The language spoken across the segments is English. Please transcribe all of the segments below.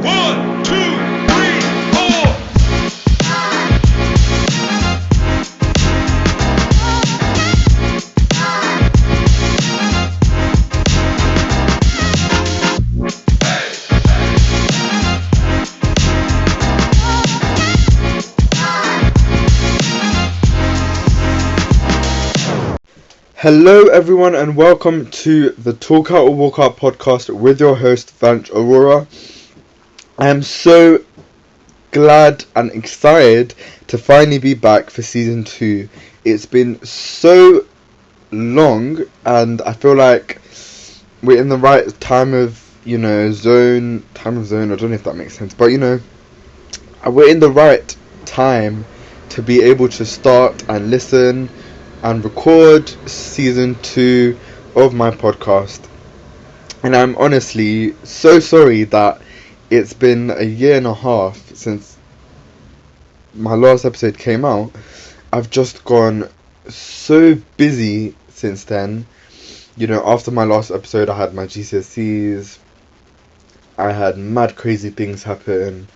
1, 2, 3, 4. Hello everyone and welcome to the Talk Out or Walk Out podcast with your host Vansh, Arora. I am so glad and excited to finally be back for season 2. It's been so long and I feel like we're in the right time of zone, I don't know if that makes sense, but we're in the right time to be able to start and listen and record season 2 of my podcast. And I'm honestly so sorry that it's been a year and a half since my last episode came out. I've just gone so busy since then. After my last episode I had my GCSE'S. I had mad crazy things happen.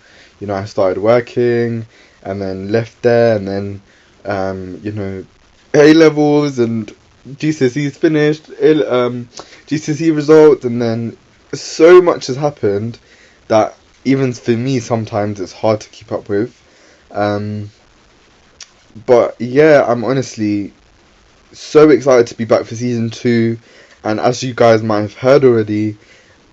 I started working and then left there, and then A-levels and GCSE's finished, GCSE results, and then so much has happened that even for me sometimes it's hard to keep up with. But yeah, I'm honestly so excited to be back for season 2, and as you guys might have heard already,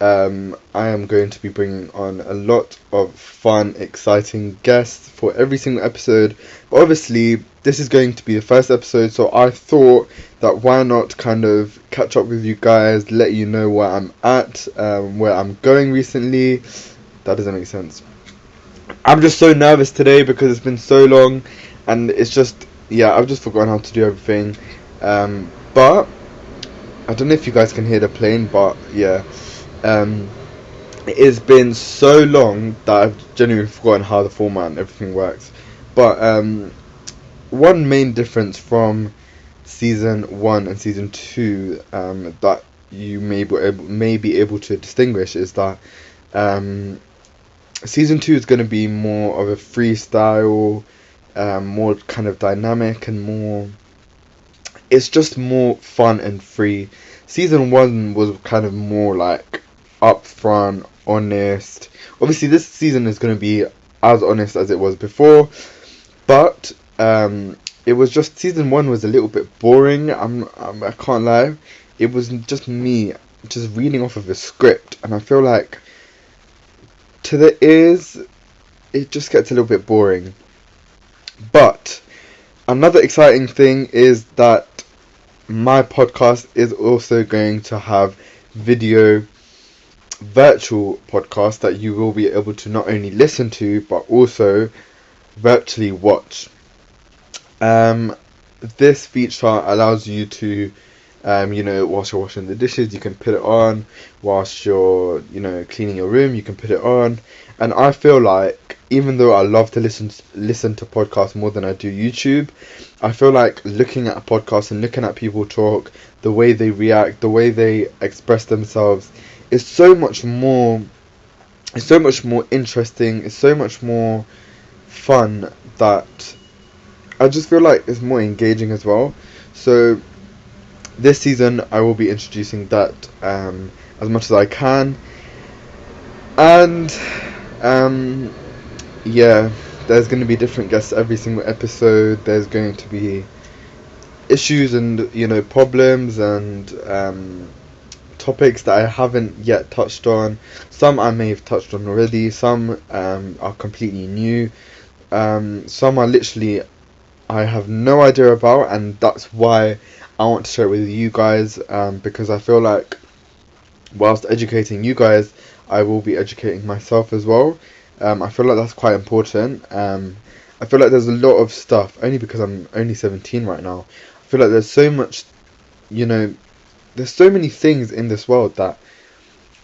I am going to be bringing on a lot of fun, exciting guests for every single episode. But obviously, this is going to be the first episode, so I thought that why not kind of catch up with you guys, let you know where I'm at, where I'm going recently. That doesn't make sense. I'm just so nervous today because it's been so long, and it's just, I've just forgotten how to do everything. But I don't know if you guys can hear the plane, but yeah. It has been so long that I've genuinely forgotten how the format and everything works. But one main difference from season 1 and season 2 that you may be able to distinguish is that season 2 is going to be more of a freestyle, more kind of dynamic, and more. It's just more fun and free. Season 1 was kind of more like upfront, honest. Obviously this season is going to be as honest as it was before, but it was just, season 1 was a little bit boring. I can't lie, it was just me just reading off of a script, and I feel like to the ears it just gets a little bit boring. But another exciting thing is that my podcast is also going to have virtual podcast that you will be able to not only listen to but also virtually watch. This feature allows you to whilst you're washing the dishes you can put it on, whilst you're cleaning your room you can put it on. And I feel like, even though I love to listen to podcasts more than I do YouTube, I feel like looking at a podcast and looking at people talk, the way they react, the way they express themselves, is so much more interesting, it's so much more fun, that I just feel like it's more engaging as well. So this season I will be introducing that as much as I can. And there's going to be different guests every single episode. There's going to be issues and problems and topics that I haven't yet touched on. Some I may have touched on already, some are completely new, some are literally I have no idea about, and that's why I want to share it with you guys, because I feel like whilst educating you guys I will be educating myself as well. I feel like that's quite important. I feel like there's a lot of stuff, only because I'm only 17 right now, I feel like there's so much, there's so many things in this world that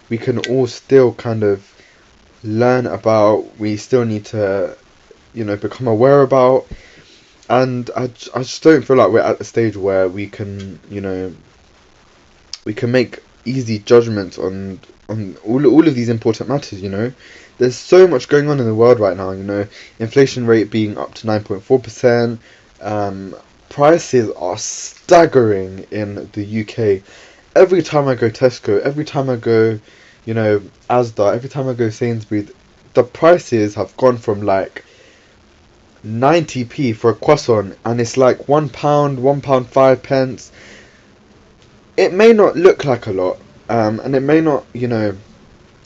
we can all still kind of learn about, we still need to, become aware about. And I just don't feel like we're at the stage where we can, we can make easy judgments on on all of these important matters. There's so much going on in the world right now. Inflation rate being up to 9.4%. Prices are staggering in the UK. Every time I go Tesco, every time I go, Asda, every time I go Sainsbury's, the prices have gone from like 90p for a croissant, and it's like £1, £1 5 pence. It may not look like a lot, and it may not, it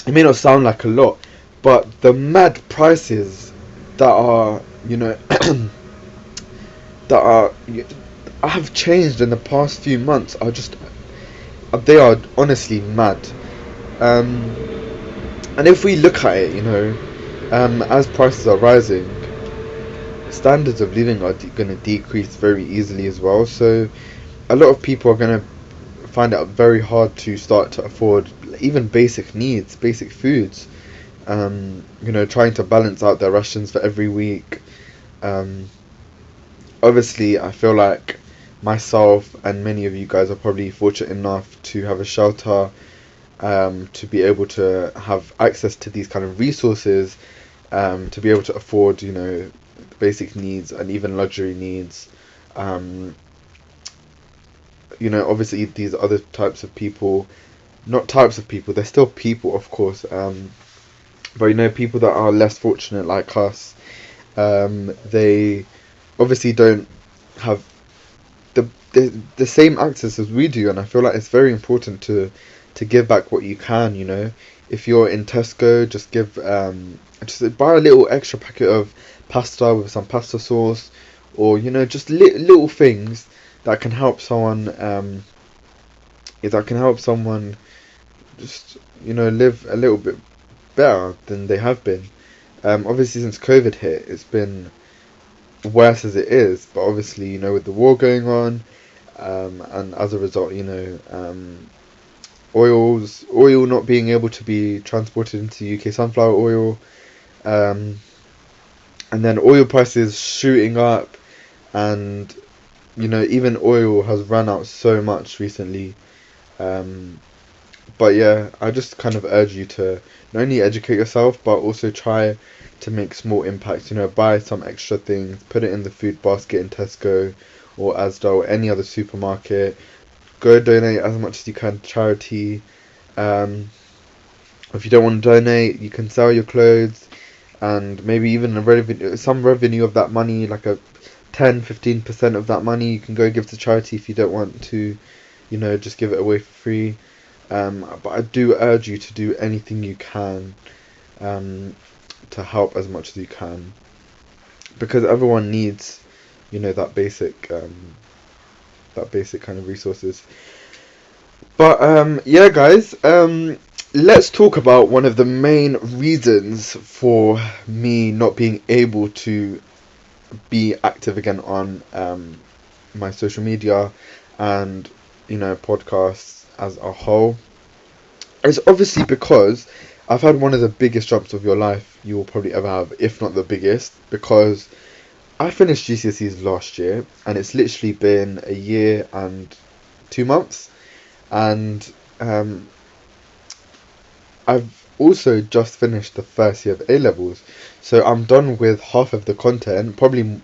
may not sound like a lot, but the mad prices that are, that are have changed in the past few months are just, they are honestly mad. And if we look at it, as prices are rising, standards of living are going to decrease very easily as well. So a lot of people are going to find it very hard to start to afford even basic needs, basic foods. Trying to balance out their rations for every week. Obviously, I feel like myself and many of you guys are probably fortunate enough to have a shelter, to be able to have access to these kind of resources, to be able to afford, basic needs and even luxury needs. Obviously these other types of people, not types of people, they're still people, of course, but people that are less fortunate like us, they obviously don't have the same access as we do, and I feel like it's very important to give back what you can. If you're in Tesco, just give just buy a little extra packet of pasta with some pasta sauce, or just little things that can help someone, just live a little bit better than they have been. Obviously since COVID hit, it's been worse as it is, but obviously with the war going on, and as a result, oil not being able to be transported into the UK, sunflower oil, and then oil prices shooting up, and even oil has run out so much recently. But yeah, I just kind of urge you to not only educate yourself, but also try to make small impacts. Buy some extra things, put it in the food basket in Tesco or Asda or any other supermarket. Go donate as much as you can to charity. If you don't want to donate, you can sell your clothes, and maybe even some revenue of that money, like a 10-15% of that money, you can go give to charity if you don't want to, just give it away for free. But I do urge you to do anything you can, to help as much as you can, because everyone needs, that basic kind of resources. But yeah, guys, let's talk about one of the main reasons for me not being able to be active again on my social media and podcasts as a whole. It's obviously because I've had one of the biggest jumps of your life you will probably ever have, if not the biggest, because I finished GCSE'S last year, and it's literally been a year and 2 months, and I've also just finished the first year of A-levels, so I'm done with half of the content, probably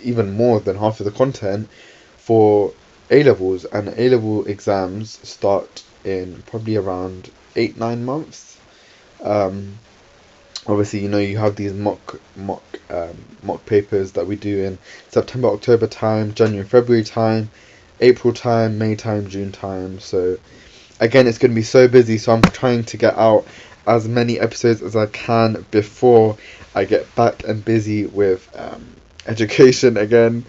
even more than half of the content for A-levels, and A-level exams start in probably around 8-9 months. Obviously, you have these mock papers that we do in September, October time, January, February time, April time, May time, June time. So again, it's going to be so busy, so I'm trying to get out as many episodes as I can before I get back and busy with education again.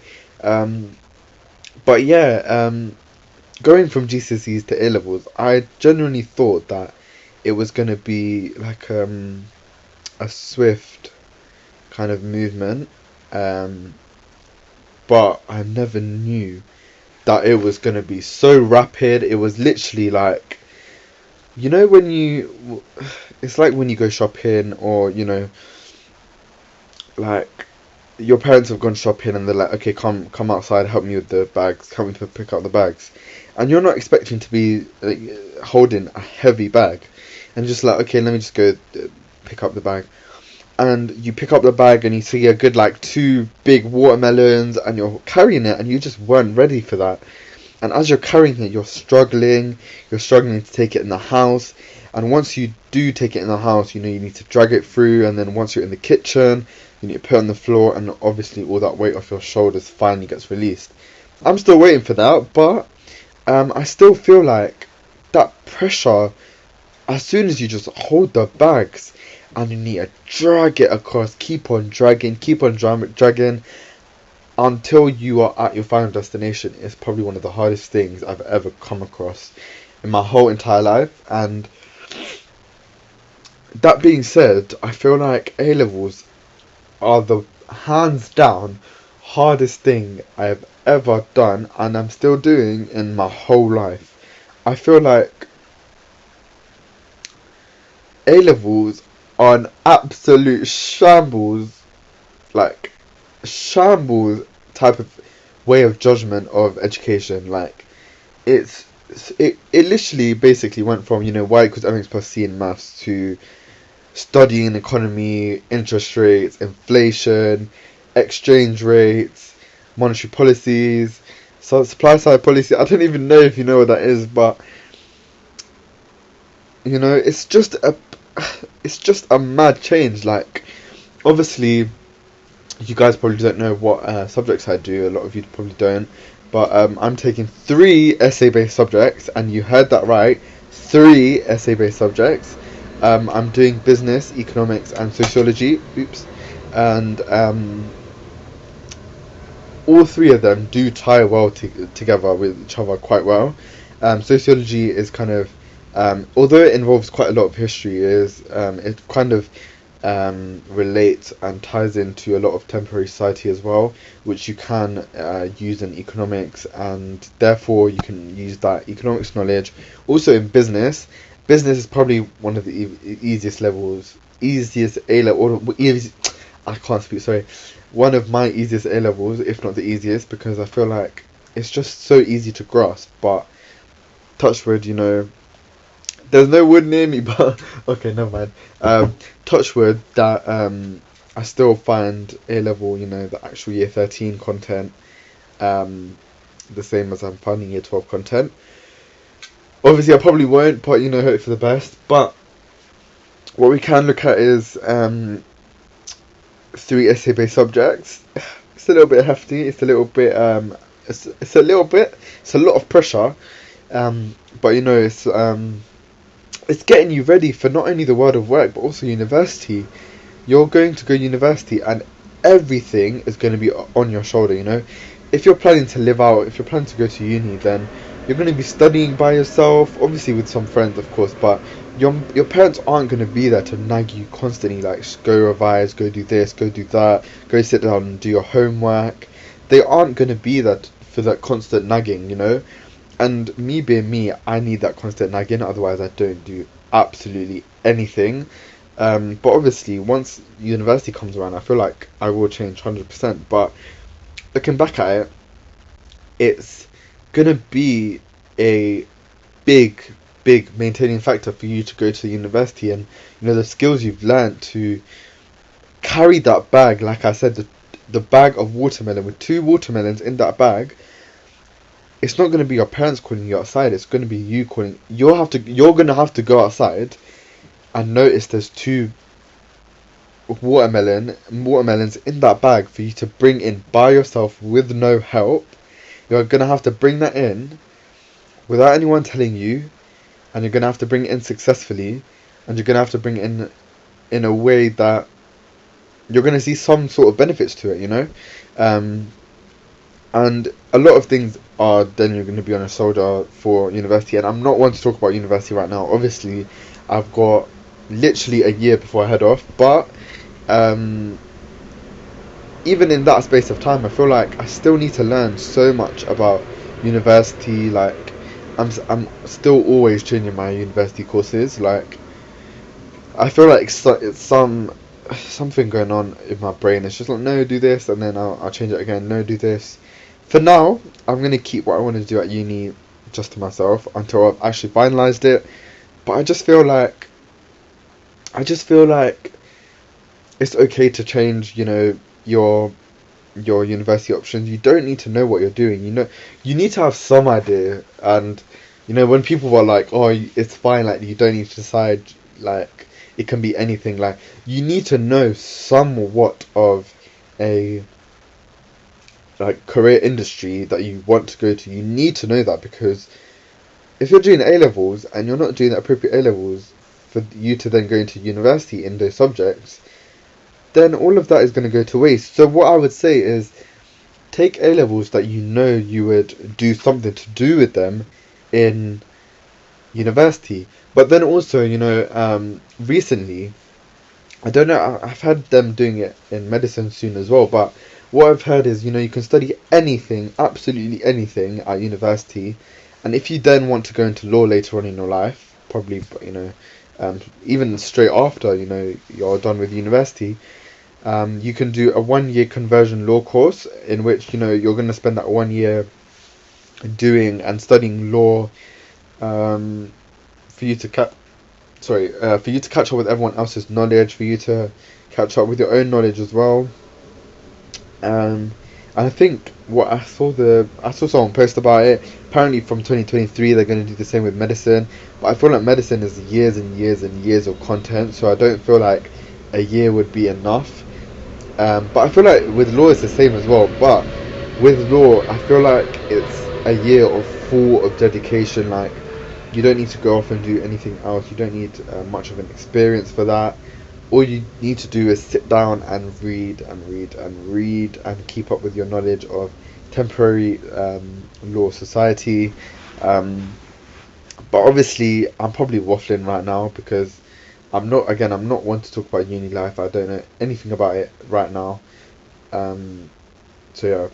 But yeah, going from GCSEs to A-levels, I genuinely thought that it was going to be like a swift kind of movement, but I never knew that it was going to be so rapid. It was literally like, it's like when you go shopping, or like your parents have gone shopping and they're like, okay, come outside, help me with the bags, help me to pick up the bags, and you're not expecting to be like, holding a heavy bag, and just like, okay, let me just go pick up the bag, and you pick up the bag and you see a good like 2 big watermelons and you're carrying it and you just weren't ready for that. And as you're carrying it, you're struggling to take it in the house. And once you do take it in the house, you need to drag it through. And then once you're in the kitchen, you need to put it on the floor. And obviously all that weight off your shoulders finally gets released. I'm still waiting for that, but I still feel like that pressure, as soon as you just hold the bags and you need to drag it across, keep on dragging until you are at your final destination, is probably one of the hardest things I've ever come across in my whole entire life. And that being said, I feel like A-levels are the hands down hardest thing I've ever done and I'm still doing in my whole life. I feel like A-levels are an absolute shambles, like shambles type of way of judgment of education. Like it literally basically went from, y equals mx plus c in maths to studying economy, interest rates, inflation, exchange rates, monetary policies, so supply side policy. I don't even know if you know what that is, but it's just a mad change. Like, obviously you guys probably don't know what subjects I do. A lot of you probably don't, but I'm taking 3 essay-based subjects, and you heard that right, 3 essay-based subjects. I'm doing business, economics, and sociology. And all 3 of them do tie well together with each other quite well. Sociology is kind of, although it involves quite a lot of history, it kind of relates and ties into a lot of temporary society as well, which you can use in economics, and therefore you can use that economics knowledge also in business. Business is probably one of the easiest A-level, I can't speak, sorry, one of my easiest A-levels, if not the easiest, because I feel like it's just so easy to grasp. But touch wood, there's no wood near me, but okay, never mind. Touch wood that I still find A-level, the actual year 13 content, the same as I'm finding year 12 content. Obviously I probably won't, but hope for the best. But what we can look at is 3 essay-based subjects. It's a little bit hefty. It's a little bit. It's a lot of pressure. But it's getting you ready for not only the world of work but also university. You're going to go university, and everything is going to be on your shoulder. If you're planning to live out, if you're planning to go to uni, then you're going to be studying by yourself, obviously with some friends, of course, but your parents aren't going to be there to nag you constantly, like, go revise, go do this, go do that, go sit down and do your homework. They aren't going to be there for that constant nagging, and me being me, I need that constant nagging, otherwise I don't do absolutely anything. But obviously once university comes around, I feel like I will change 100%. But looking back at it, it's gonna be a big maintaining factor for you to go to university, and the skills you've learned to carry that bag. Like I said, the bag of watermelon with 2 watermelons in that bag. It's not going to be your parents calling you outside. It's going to be you calling. You're going to have to go outside and notice there's 2 watermelons in that bag for you to bring in by yourself with no help. You're going to have to bring that in without anyone telling you, and you're going to have to bring it in successfully, and you're going to have to bring it in a way that you're going to see some sort of benefits to it, and a lot of things are then you're going to be on a shoulder for university. And I'm not one to talk about university right now. Obviously I've got literally a year before I head off, but even in that space of time, I feel like I still need to learn so much about university. Like, I'm still always changing my university courses. Like, I feel like some something going on in my brain. It's just like, no, do this, and then I'll change it again. No, do this. For now, I'm gonna keep what I want to do at uni just to myself until I've actually finalised it. But I just feel like it's okay to change, your university options. You don't need to know what you're doing. You need to have some idea. And when people are like, "Oh, it's fine," like you don't need to decide. Like it can be anything. Like you need to know somewhat of a like career industry that you want to go to. You need to know that, because if you're doing A levels and you're not doing the appropriate A levels for you to then go into university in those subjects, then all of that is going to go to waste. So what I would say is take A levels that you would do something to do with them in university. But then also, recently, I don't know, I've had them doing it in medicine soon as well, but what I've heard is, you can study anything, absolutely anything at university, and if you then want to go into law later on in your life, probably, even straight after, you're done with university, you can do a 1 year conversion law course in which, you're going to spend that 1 year doing and studying law, for you to for you to catch up with everyone else's knowledge, for you to catch up with your own knowledge as well. And I think what I saw someone post about it. Apparently, from 2023, they're going to do the same with medicine. But I feel like medicine is years and years and years of content, so I don't feel like a year would be enough. But I feel like with law it's the same as well. But with law, I feel like it's a year of full of dedication. Like you don't need to go off and do anything else. You don't need much of an experience for that. All you need to do is sit down and read and read and read and keep up with your knowledge of temporary law society. But obviously, I'm probably waffling right now because I'm not one to talk about uni life. I don't know anything about it right now. So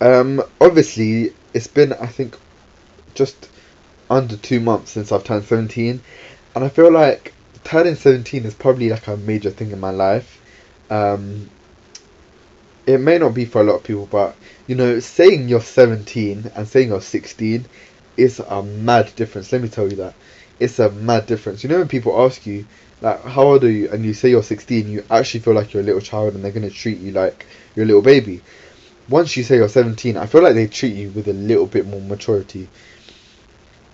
yeah. Obviously, it's been, I think, just under 2 months since I've turned 17, and I feel like turning 17 is probably like a major thing in my life. It may not be for a lot of people, but saying you're 17 and saying you're 16 is a mad difference. Let me tell you that. It's a mad difference. When people ask you, like, how old are you? And you say you're 16, you actually feel like you're a little child and they're going to treat you like you're a little baby. Once you say you're 17, I feel like they treat you with a little bit more maturity.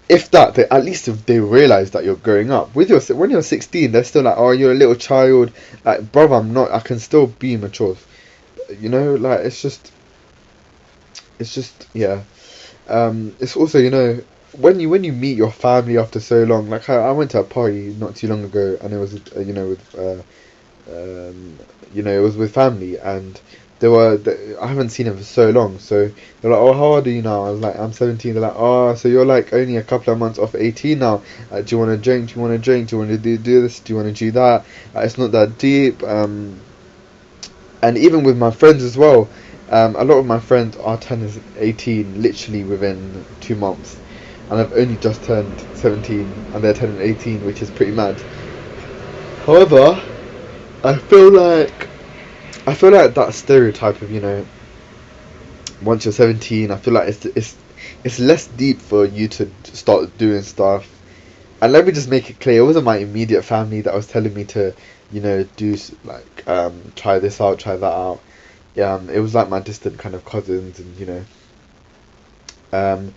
If that, at least if they realise that you're growing up. When you're 16, they're still like, oh, you're a little child. Like, brother, I'm not. I can still be mature. Like, it's just, yeah. It's also, when you meet your family after so long. Like, I went to a party not too long ago, and it was, it was with family, and I haven't seen them for so long, so they're like, oh, how old are you now? I was like, I'm 17. They're like, oh, so you're like only a couple of months off 18 now. Do you want to drink? Do you want to drink? Do you want to do this? Do you want to do that? It's not that deep. And even with my friends as well, a lot of my friends are turning 18 literally within 2 months, and I've only just turned 17 and they're turning 18, which is pretty mad. However, I feel like that stereotype of, once you're 17, I feel like it's less deep for you to start doing stuff. And let me just make it clear, it wasn't my immediate family that was telling me to, do like try this out, try that out. It was like my distant kind of cousins, and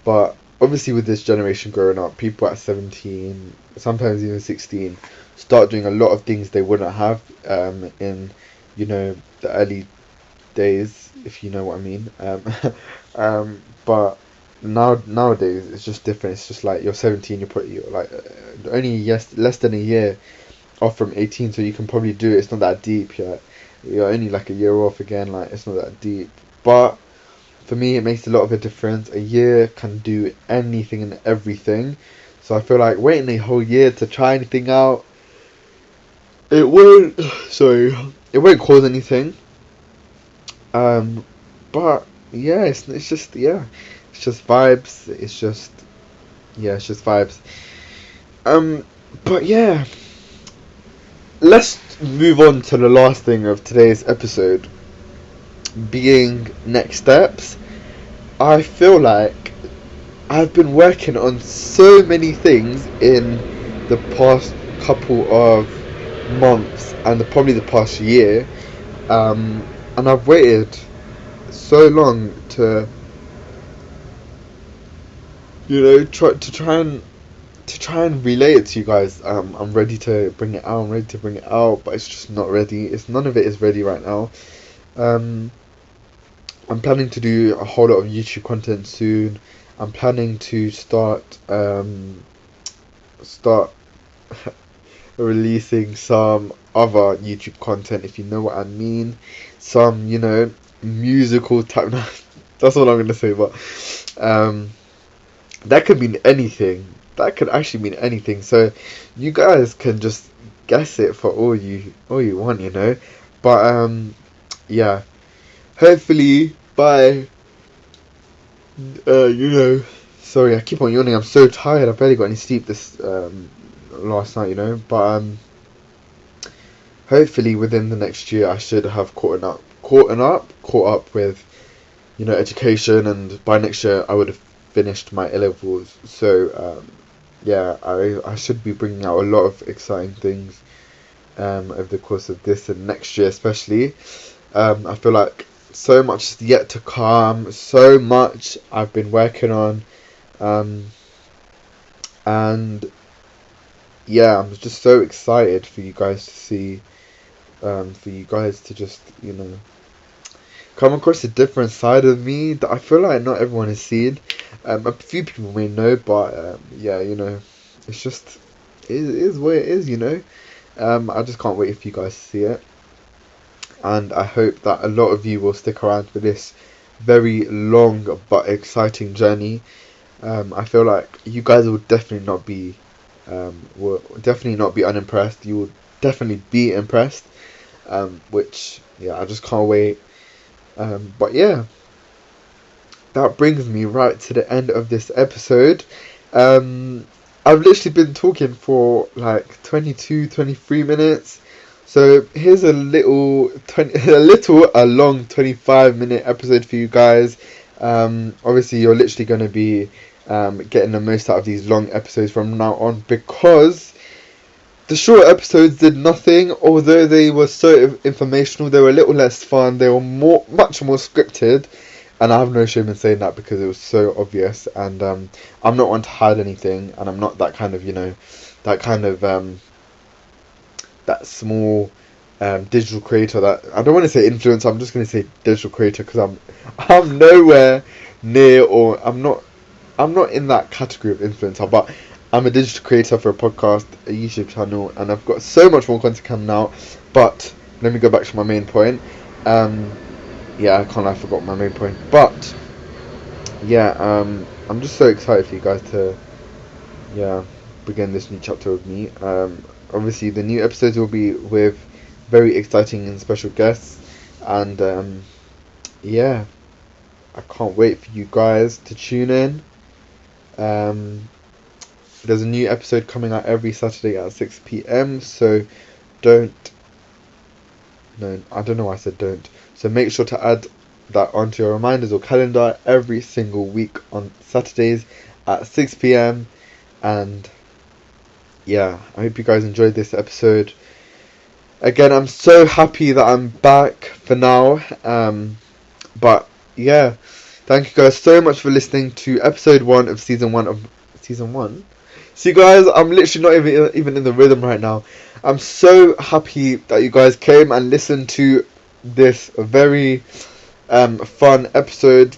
but obviously with this generation growing up, people at 17, sometimes even 16, start doing a lot of things they wouldn't have in the early days, if you know what I mean. But nowadays it's just different. It's just like you're 17, you're like only less than a year off from 18, so you can probably do it. It's not that deep yet. You're only like a year off again. Like, it's not that deep. But for me, it makes a lot of a difference. A year can do anything and everything. So I feel like waiting a whole year to try anything out, it won't cause anything. But yeah, it's just vibes. It's just vibes. But yeah, let's move on to the last thing of today's episode, being next steps. I feel like I've been working on so many things in the past couple of months and probably the past year, and I've waited so long to, try and relay it to you guys. I'm ready to bring it out. But it's just not ready. None of it is ready right now. I'm planning to do a whole lot of YouTube content soon. I'm planning to start releasing some other YouTube content, if you know what I mean. Some, musical type. That's all I'm gonna say. But that could mean anything. That could actually mean anything. So you guys can just guess it for all you want, But yeah. Hopefully by sorry, I keep on yawning. I'm so tired. I barely got any sleep this last night, But hopefully within the next year I should have caught up with education, and by next year I would have finished my A-levels. So yeah, I should be bringing out a lot of exciting things over the course of this and next year especially. I feel like so much is yet to come, so much I've been working on, and yeah, I'm just so excited for you guys to see, for you guys to just, come across a different side of me that I feel like not everyone has seen. A few people may know, but yeah, it's just, it is what it is, I just can't wait for you guys to see it. And I hope that a lot of you will stick around for this very long but exciting journey. I feel like you guys will definitely not be unimpressed. You will definitely be impressed, which, yeah, I just can't wait. But yeah, that brings me right to the end of this episode. I've literally been talking for like 23 minutes. So here's a long 25-minute episode for you guys. Obviously you're literally going to be getting the most out of these long episodes from now on, because the short episodes did nothing. Although they were so informational, they were a little less fun. They were much more scripted, and I have no shame in saying that because it was so obvious. And I'm not one to hide anything, and I'm not that kind of that small digital creator. That I don't want to say influencer. I'm just going to say digital creator, because I'm nowhere near, or I'm not in that category of influencer. But I'm a digital creator for a podcast, a YouTube channel, and I've got so much more content coming out. But let me go back to my main point. Yeah, I forgot my main point. But yeah, I'm just so excited for you guys to begin this new chapter with me. Obviously the new episodes will be with very exciting and special guests, and yeah, I can't wait for you guys to tune in. There's a new episode coming out every Saturday at 6 p.m, so I don't know why I said don't. So make sure to add that onto your reminders or calendar every single week on Saturdays at 6 p.m. And yeah, I hope you guys enjoyed this episode. Again, I'm so happy that I'm back for now. But yeah, thank you guys so much for listening to episode 1 of season 1. See guys, I'm literally not even in the rhythm right now. I'm so happy that you guys came and listened to this very fun episode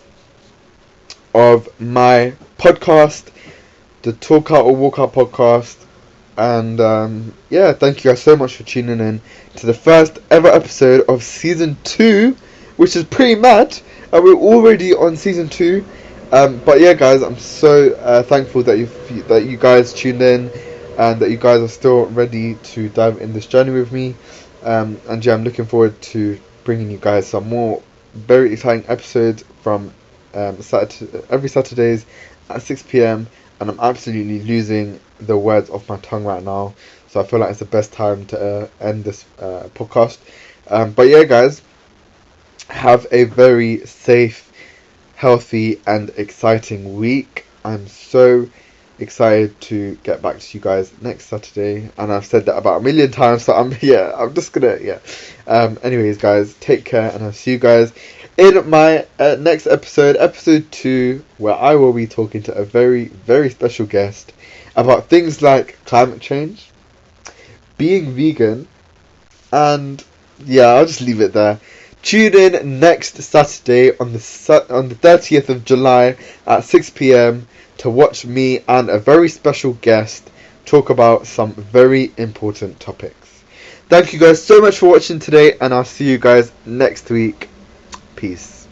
of my podcast, the Talk Out or Walk Out podcast. And yeah, thank you guys so much for tuning in to the first ever episode of season 2, which is pretty mad, and we're already on season 2. But yeah guys, I'm so thankful that you guys tuned in, and that you guys are still ready to dive in this journey with me. And yeah, I'm looking forward to bringing you guys some more very exciting episodes from every Saturdays at 6 p.m. And I'm absolutely losing the words off my tongue right now. so I feel like it's the best time to end this podcast. But yeah, guys, have a very safe, healthy, and exciting week. I'm so excited to get back to you guys next Saturday, and I've said that about a million times, so I'm just gonna anyways, guys, take care, and I'll see you guys in my next episode 2, where I will be talking to a very, very special guest about things like climate change, being vegan, and I'll just leave it there. Tune in next Saturday on the 30th of July at 6 p.m. to watch me and a very special guest talk about some very important topics. Thank you guys so much for watching today, and I'll see you guys next week. Peace.